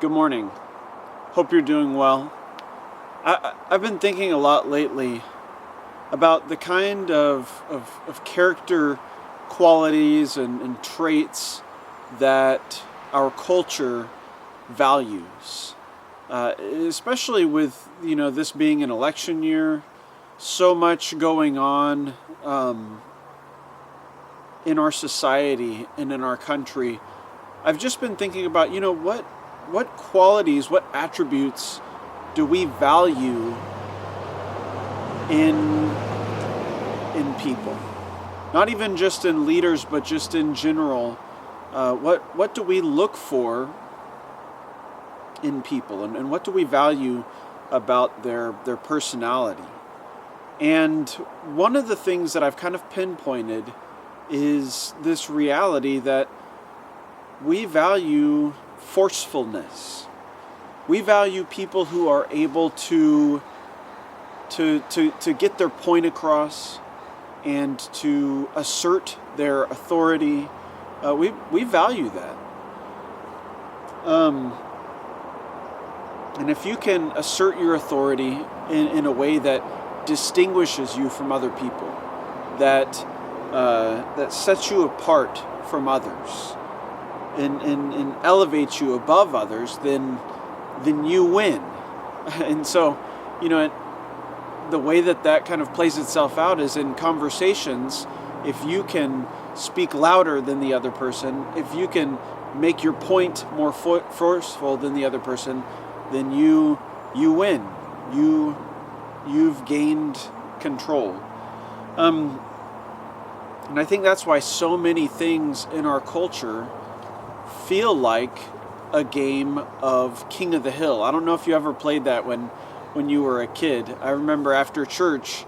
Good morning. Hope you're doing well. I've been thinking a lot lately about the kind of character qualities and traits that our culture values. Especially with, this being an election year, so much going on in our society and in our country. I've just been thinking about, what qualities, what attributes do we value in people? Not even just in leaders, but just in general. What do we look for in people, and what do we value about their personality? And one of the things that I've kind of pinpointed is this reality that we value forcefulness. We value people who are able to get their point across and to assert their authority. We value that. And if you can assert your authority in a way that distinguishes you from other people, that sets you apart from others, and elevates you above others, then you win. And so, the way that kind of plays itself out is in conversations. If you can speak louder than the other person, if you can make your point more forceful than the other person, then you win. You've gained control. And I think that's why so many things in our culture feel like a game of King of the Hill. I don't know if you ever played that when you were a kid. I remember after church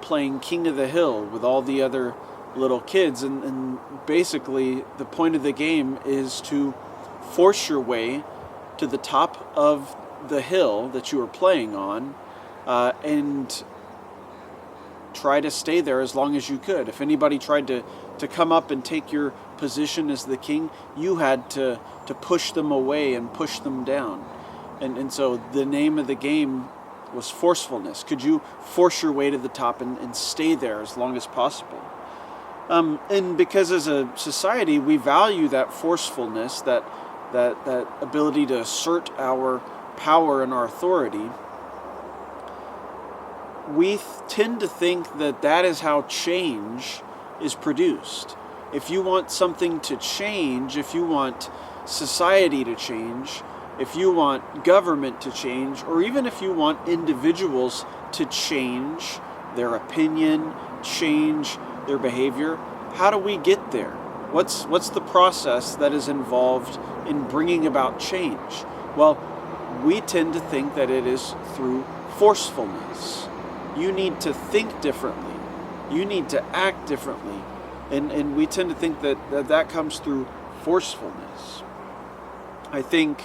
playing King of the Hill with all the other little kids, and basically the point of the game is to force your way to the top of the hill that you were playing on, and try to stay there as long as you could. If anybody tried to come up and take your position as the king, you had to push them away and push them down. And so the name of the game was forcefulness. Could you force your way to the top and stay there as long as possible? And because as a society we value that forcefulness, that ability to assert our power and our authority, we tend to think that is how change is produced. If you want something to change, if you want society to change, if you want government to change, or even if you want individuals to change their opinion, change their behavior, how do we get there? What's the process that is involved in bringing about change? Well, we tend to think that it is through forcefulness. You need to think differently. You need to act differently. And we tend to think that comes through forcefulness. I think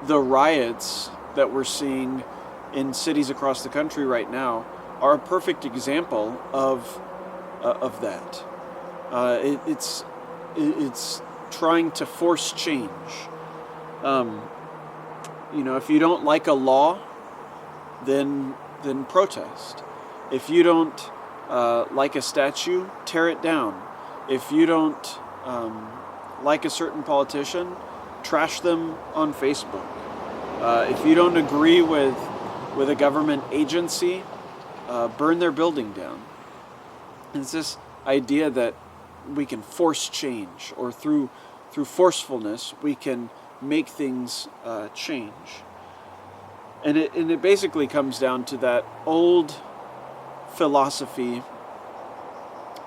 the riots that we're seeing in cities across the country right now are a perfect example of that. It's trying to force change. If you don't like a law, then protest. If you don't like a statue, tear it down. If you don't like a certain politician, trash them on Facebook. If you don't agree with a government agency, burn their building down. It's this idea that we can force change, or through forcefulness we can make things change. And it basically comes down to that old philosophy,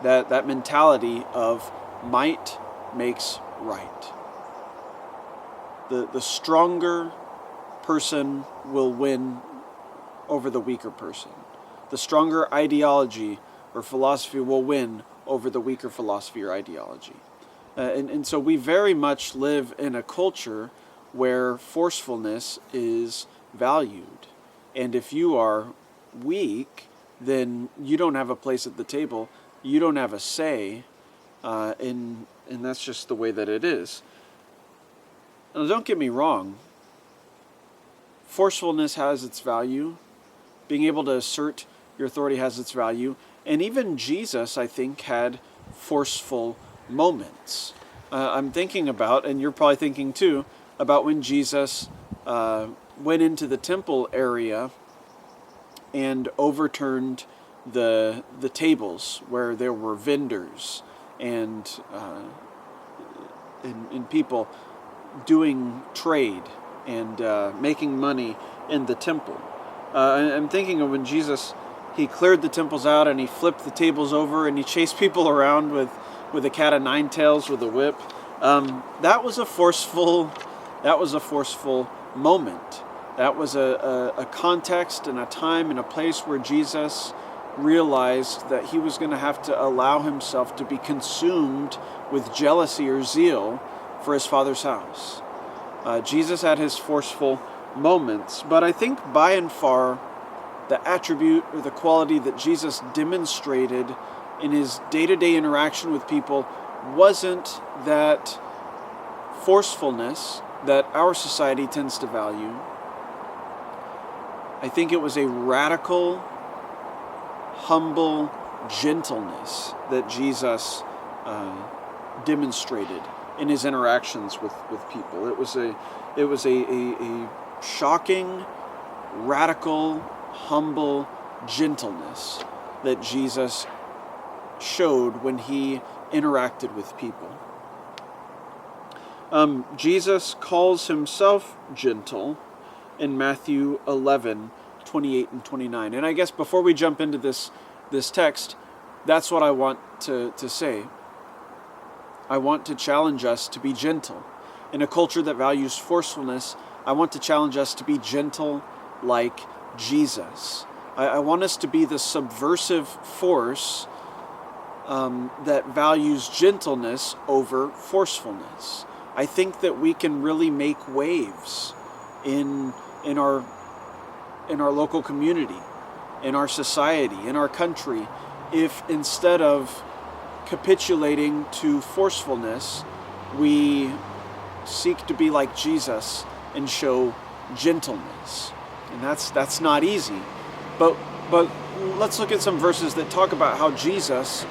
that mentality of might makes right. The stronger person will win over the weaker person. The stronger ideology or philosophy will win over the weaker philosophy or ideology. And so we very much live in a culture where forcefulness is valued. And if you are weak, then you don't have a place at the table. You don't have a say, and that's just the way that it is. Now, don't get me wrong. forcefulness has its value. Being able to assert your authority has its value. And even Jesus, I think, had forceful moments. I'm thinking about, and you're probably thinking too, about when Jesus went into the temple area and overturned the tables where there were vendors and people doing trade and making money in the temple. I'm thinking of when Jesus, he cleared the temples out and he flipped the tables over and he chased people around with a cat of nine tails with a whip. That was a forceful moment. That was a context and a time and a place where Jesus realized that he was going to have to allow himself to be consumed with jealousy or zeal for his Father's house. Jesus had his forceful moments, but I think by and far the attribute or the quality that Jesus demonstrated in his day-to-day interaction with people wasn't that forcefulness that our society tends to value. I think it was a radical, humble gentleness that Jesus demonstrated in his interactions with people. It was a shocking, radical, humble gentleness that Jesus showed when he interacted with people. Jesus calls himself gentle in Matthew 11:28 and 29. And I guess before we jump into this text, that's what I want to say. I want to challenge us to be gentle. In a culture that values forcefulness, I want to challenge us to be gentle like Jesus. I want us to be the subversive force that values gentleness over forcefulness. I think that we can really make waves in our local community, in our society, in our country, if instead of capitulating to forcefulness, we seek to be like Jesus and show gentleness. And that's not easy. But let's look at some verses that talk about how Jesus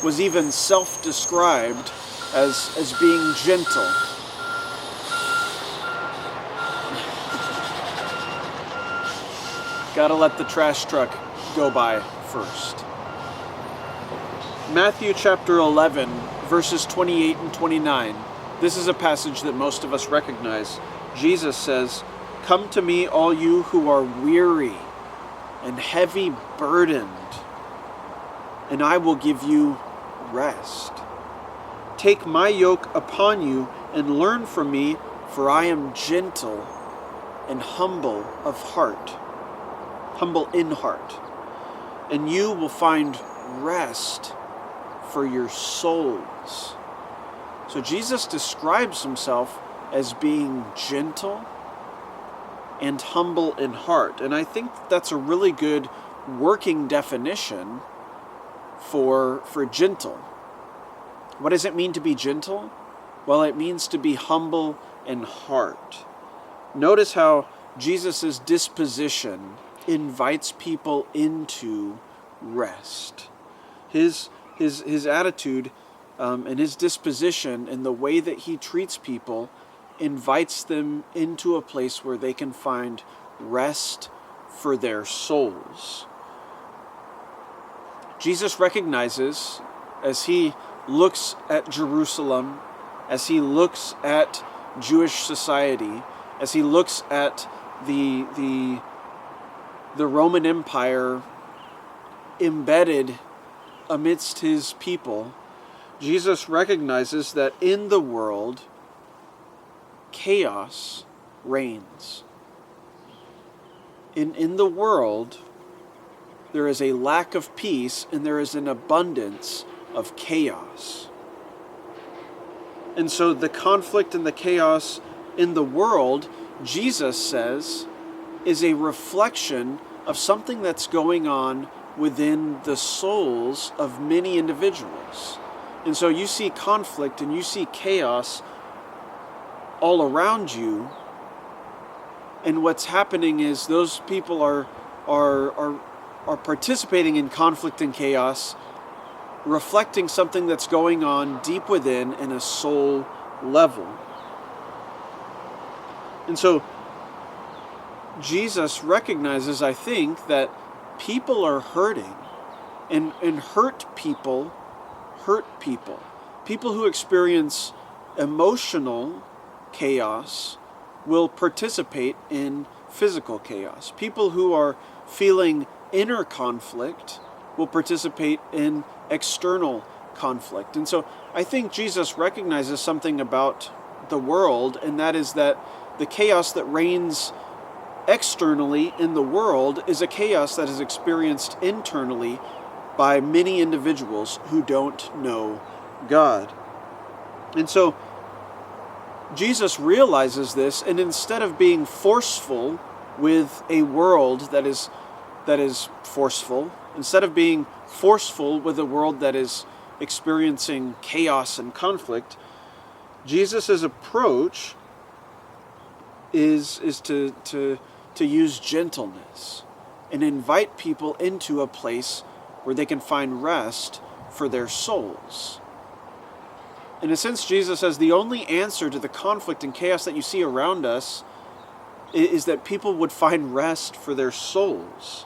was even self-described as being gentle. Gotta let the trash truck go by first. Matthew chapter 11, verses 28 and 29. This is a passage that most of us recognize. Jesus says, "Come to me, all you who are weary and heavy burdened, and I will give you rest. Take my yoke upon you and learn from me, for I am gentle and humble in heart, and you will find rest for your souls." So Jesus describes himself as being gentle and humble in heart. And I think that's a really good working definition for gentle. What does it mean to be gentle? Well, it means to be humble in heart. Notice how Jesus' disposition invites people into rest. His attitude and his disposition and the way that he treats people invites them into a place where they can find rest for their souls. Jesus recognizes, as he looks at Jerusalem, as he looks at Jewish society, as he looks at the Roman Empire embedded amidst his people, Jesus recognizes that in the world, chaos reigns. In the world, there is a lack of peace and there is an abundance of chaos. And so the conflict and the chaos in the world, Jesus says, is a reflection of something that's going on within the souls of many individuals. And so you see conflict and you see chaos all around you, And what's happening is those people are participating in conflict and chaos, reflecting something that's going on deep within in a soul level. And so Jesus recognizes, I think, that people are hurting, and hurt people. People who experience emotional chaos will participate in physical chaos. People who are feeling inner conflict will participate in external conflict. And so I think Jesus recognizes something about the world, and that is that the chaos that reigns externally in the world is a chaos that is experienced internally by many individuals who don't know God. And so Jesus realizes this, and instead of being forceful with a world that is forceful, instead of being forceful with a world that is experiencing chaos and conflict, Jesus' approach is to use gentleness and invite people into a place where they can find rest for their souls. In a sense, Jesus says the only answer to the conflict and chaos that you see around us is that people would find rest for their souls.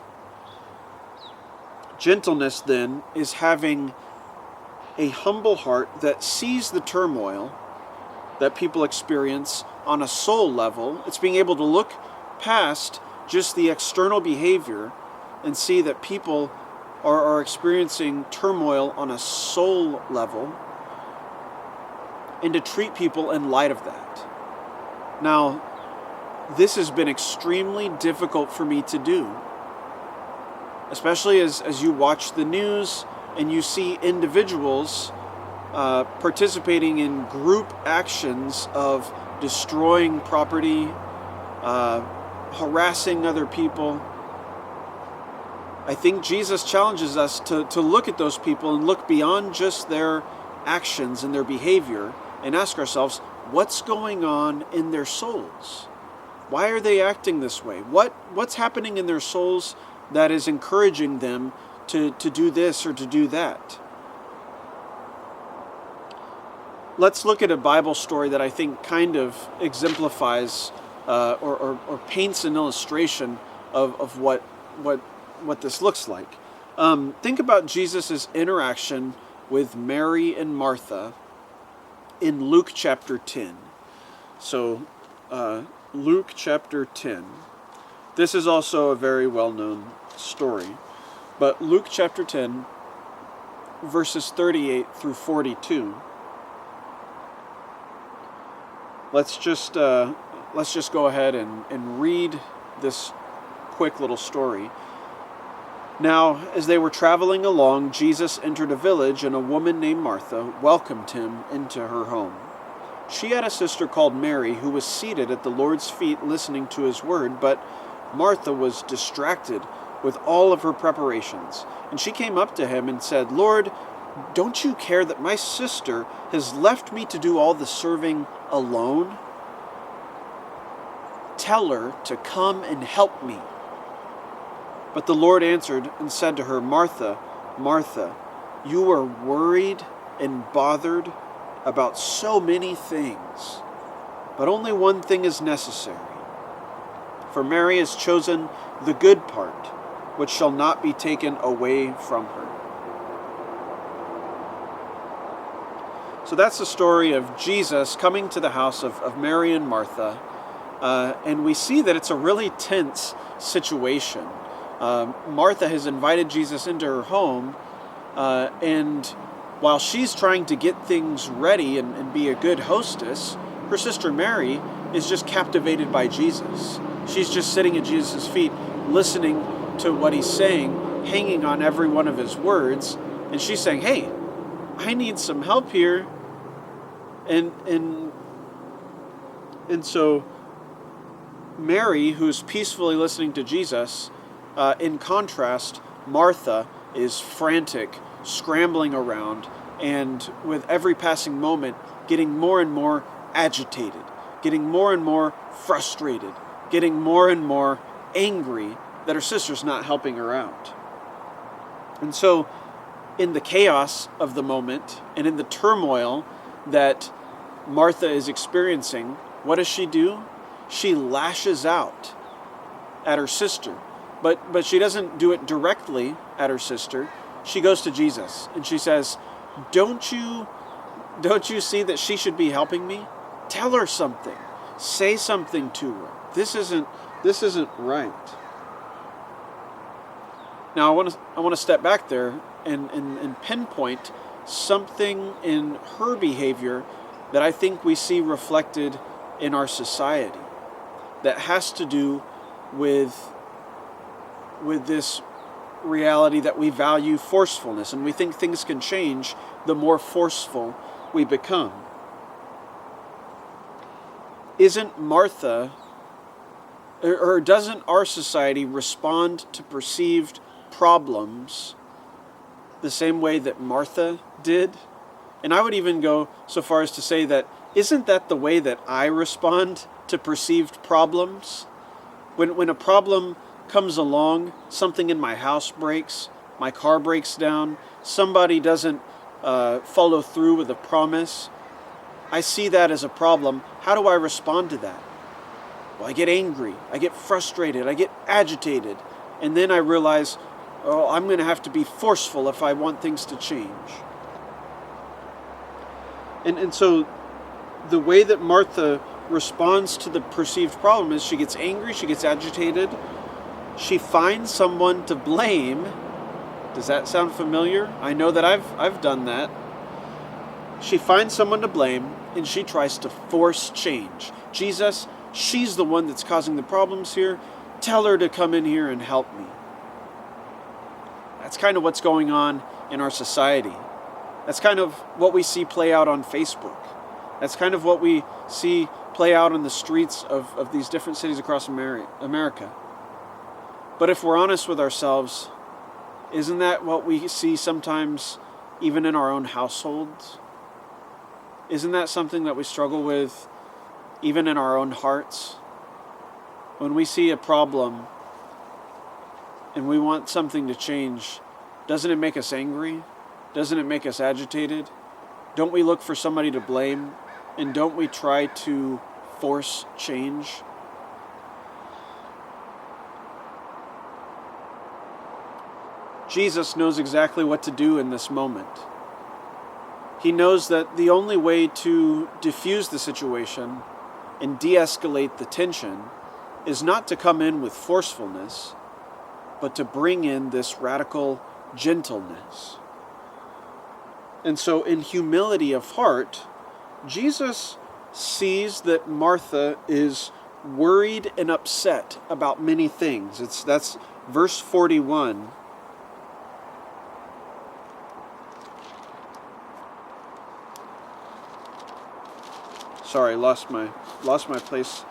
Gentleness, then, is having a humble heart that sees the turmoil that people experience on a soul level. It's being able to look past just the external behavior and see that people are experiencing turmoil on a soul level, and to treat people in light of that. Now, this has been extremely difficult for me to do, especially as you watch the news and you see individuals participating in group actions of destroying property, harassing other people. I think Jesus challenges us to look at those people and look beyond just their actions and their behavior and ask ourselves, what's going on in their souls? Why are they acting this way? What's happening in their souls that is encouraging them to do this or to do that? Let's look at a Bible story that I think kind of exemplifies or paints an illustration of what this looks like. Think about Jesus' interaction with Mary and Martha in Luke chapter 10. So, Luke chapter 10. This is also a very well-known story. But Luke chapter 10, verses 38 through 42. Let's just go ahead and read this quick little story. Now, as they were traveling along, Jesus entered a village, and a woman named Martha welcomed him into her home. She had a sister called Mary who was seated at the Lord's feet listening to his word, but Martha was distracted with all of her preparations. And she came up to him and said, "Lord, don't you care that my sister has left me to do all the serving alone? Tell her to come and help me." But the Lord answered and said to her, "Martha, Martha, you are worried and bothered about so many things, but only one thing is necessary. For Mary has chosen the good part, which shall not be taken away from her." So that's the story of Jesus coming to the house of Mary and Martha. And we see that it's a really tense situation. Martha has invited Jesus into her home, and while she's trying to get things ready and be a good hostess, her sister Mary is just captivated by Jesus. She's just sitting at Jesus' feet, listening to what he's saying, hanging on every one of his words, and she's saying, "Hey, I need some help here." And so Mary, who's peacefully listening to Jesus, in contrast, Martha is frantic, scrambling around, and with every passing moment, getting more and more agitated, getting more and more frustrated, getting more and more angry that her sister's not helping her out. And so, in the chaos of the moment and in the turmoil that Martha is experiencing, what does she do? She lashes out at her sister. But she doesn't do it directly at her sister. She goes to Jesus and she says, Don't you see that she should be helping me? Tell her something. Say something to her. This isn't right. Now I want to step back there and pinpoint something in her behavior that I think we see reflected in our society that has to do with this reality that we value forcefulness, and we think things can change the more forceful we become. Isn't Martha, or doesn't our society respond to perceived problems the same way that Martha did? And I would even go so far as to say that, isn't that the way that I respond to perceived problems? When a problem comes along, something in my house breaks, my car breaks down, somebody doesn't follow through with a promise, I see that as a problem. How do I respond to that? Well, I get angry, I get frustrated, I get agitated, and then I realize, oh, I'm going to have to be forceful if I want things to change. And so the way that Martha responds to the perceived problem is she gets angry, she gets agitated, she finds someone to blame. Does that sound familiar? I know that I've done that. She finds someone to blame and she tries to force change. Jesus, she's the one that's causing the problems here. Tell her to come in here and help me. That's kind of what's going on in our society. That's kind of what we see play out on Facebook. That's kind of what we see play out on the streets of these different cities across America. But if we're honest with ourselves, isn't that what we see sometimes even in our own households? Isn't that something that we struggle with even in our own hearts? When we see a problem and we want something to change, doesn't it make us angry? Doesn't it make us agitated? Don't we look for somebody to blame? And don't we try to force change? Jesus knows exactly what to do in this moment. He knows that the only way to diffuse the situation and de-escalate the tension is not to come in with forcefulness, but to bring in this radical gentleness. And so in humility of heart, Jesus sees that Martha is worried and upset about many things. That's verse 41. Sorry, lost my place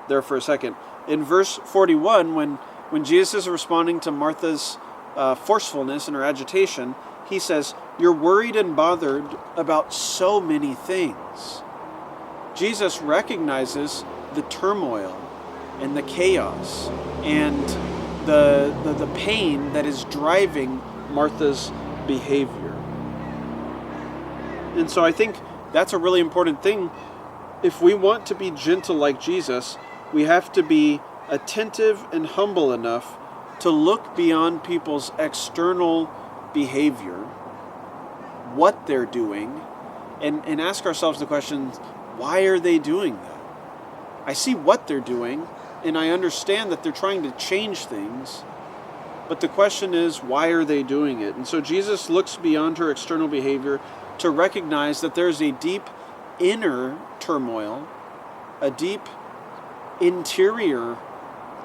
there for a second. In verse 41, when Jesus is responding to Martha's forcefulness and her agitation, he says, "You're worried and bothered about so many things." Jesus recognizes the turmoil and the chaos and the pain that is driving Martha's behavior. And so I think that's a really important thing. If we want to be gentle like Jesus, we have to be attentive and humble enough to look beyond people's external behavior, what they're doing, and ask ourselves the question, why are they doing that? I see what they're doing, and I understand that they're trying to change things, but the question is, why are they doing it? And so Jesus looks beyond her external behavior to recognize that there's a deep inner turmoil, a deep interior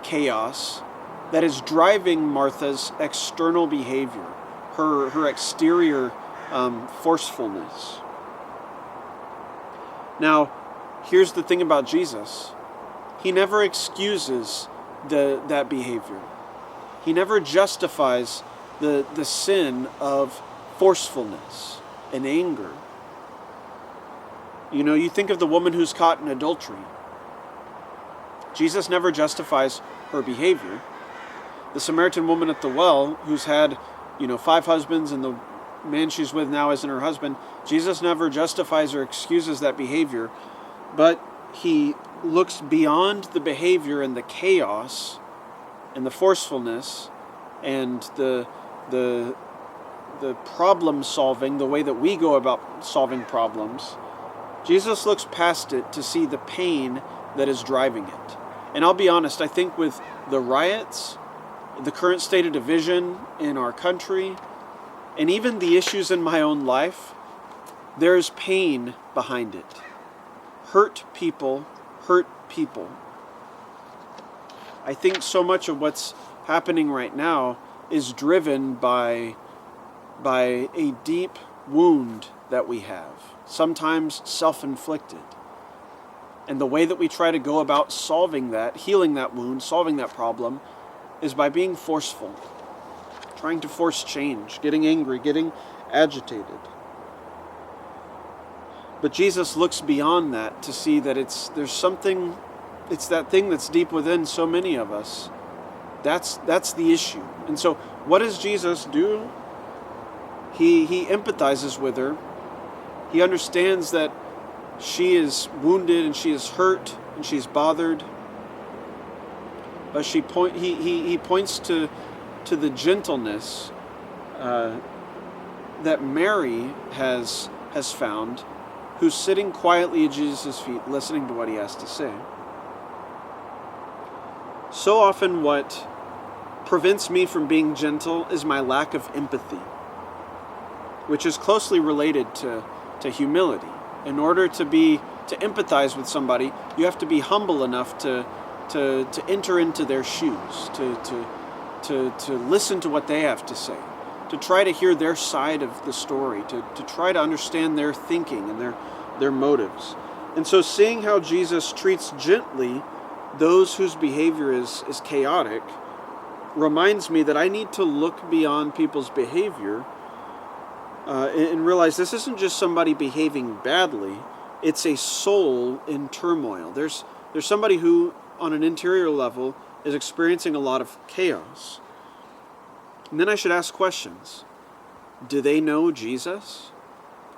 chaos that is driving Martha's external behavior, her exterior forcefulness. Now, here's the thing about Jesus. He never excuses that behavior. He never justifies the sin of forcefulness and anger. You know, you think of the woman who's caught in adultery. Jesus never justifies her behavior. The Samaritan woman at the well, who's had, 5 husbands, and the man she's with now isn't her husband, Jesus never justifies or excuses that behavior, but he looks beyond the behavior and the chaos and the forcefulness and the problem solving, the way that we go about solving problems. Jesus looks past it to see the pain that is driving it. And I'll be honest, I think with the riots, the current state of division in our country, and even the issues in my own life, there's pain behind it. Hurt people hurt people. I think so much of what's happening right now is driven by a deep wound that we have, sometimes self-inflicted. And the way that we try to go about solving that, healing that wound, solving that problem, is by being forceful, trying to force change, getting angry, getting agitated. But Jesus looks beyond that to see that it's that thing that's deep within so many of us. That's the issue. And so what does Jesus do? He empathizes with her. He understands that she is wounded and she is hurt and she's bothered. But he points to the gentleness that Mary has found, who's sitting quietly at Jesus' feet, listening to what he has to say. So often what prevents me from being gentle is my lack of empathy, which is closely related to humility. In order to empathize with somebody, you have to be humble enough to enter into their shoes, to listen to what they have to say, to try to hear their side of the story, to try to understand their thinking and their motives. And so seeing how Jesus treats gently those whose behavior is chaotic reminds me that I need to look beyond people's behavior and realize this isn't just somebody behaving badly, it's a soul in turmoil. There's somebody who, on an interior level, is experiencing a lot of chaos. And then I should ask questions. Do they know Jesus?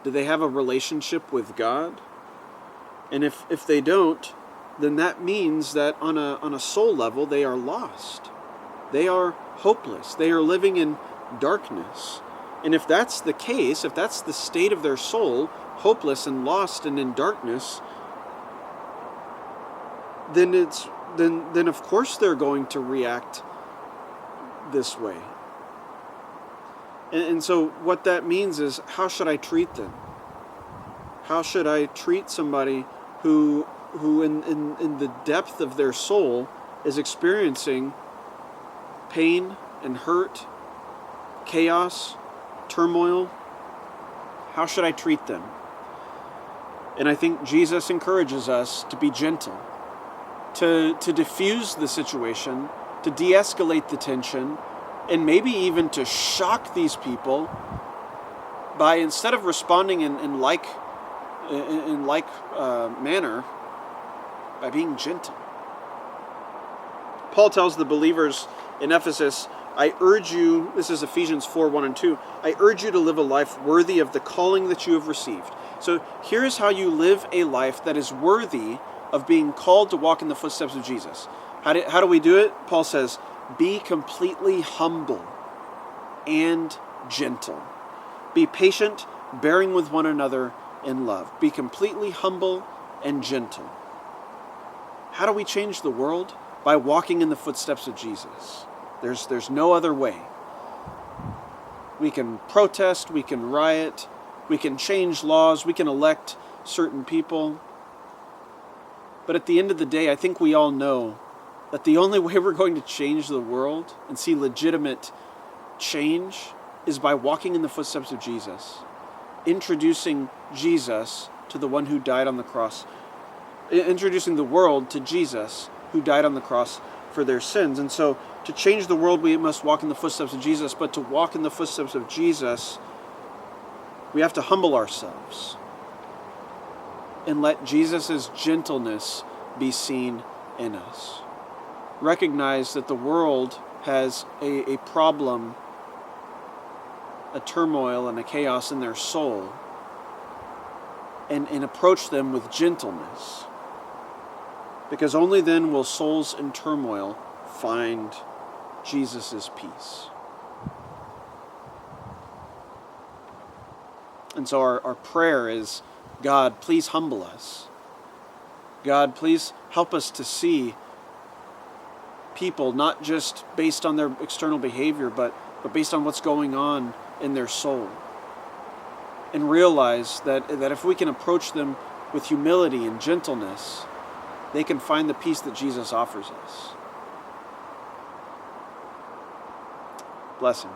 Do they have a relationship with God? And if they don't, then that means that on a soul level, they are lost. They are hopeless. They are living in darkness. And if that's the case, if that's the state of their soul, hopeless and lost and in darkness, then of course they're going to react this way. And so what that means is, how should I treat them? How should I treat somebody who in the depth of their soul is experiencing pain and hurt, chaos, turmoil? How should I treat them? And I think Jesus encourages us to be gentle, to diffuse the situation, to de-escalate the tension, and maybe even to shock these people by, instead of responding in like manner, by being gentle. Paul tells the believers in Ephesus, I urge you, this is Ephesians 4:1-2, I urge you to live a life worthy of the calling that you have received. So here's how you live a life that is worthy of being called to walk in the footsteps of Jesus. How do we do it? Paul says, be completely humble and gentle. Be patient, bearing with one another in love. Be completely humble and gentle. How do we change the world? By walking in the footsteps of Jesus. There's no other way. We can protest, we can riot, we can change laws, we can elect certain people. But at the end of the day, I think we all know that the only way we're going to change the world and see legitimate change is by walking in the footsteps of Jesus, introducing Jesus to the one who died on the cross, introducing the world to Jesus who died on the cross for their sins. And so to change the world, we must walk in the footsteps of Jesus, but to walk in the footsteps of Jesus, we have to humble ourselves and let Jesus' gentleness be seen in us. Recognize that the world has a problem, a turmoil and a chaos in their soul, and approach them with gentleness. Because only then will souls in turmoil find Jesus' peace. And so our prayer is, God, please humble us. God, please help us to see people not just based on their external behavior, but based on what's going on in their soul. And realize that if we can approach them with humility and gentleness, they can find the peace that Jesus offers us. Blessings.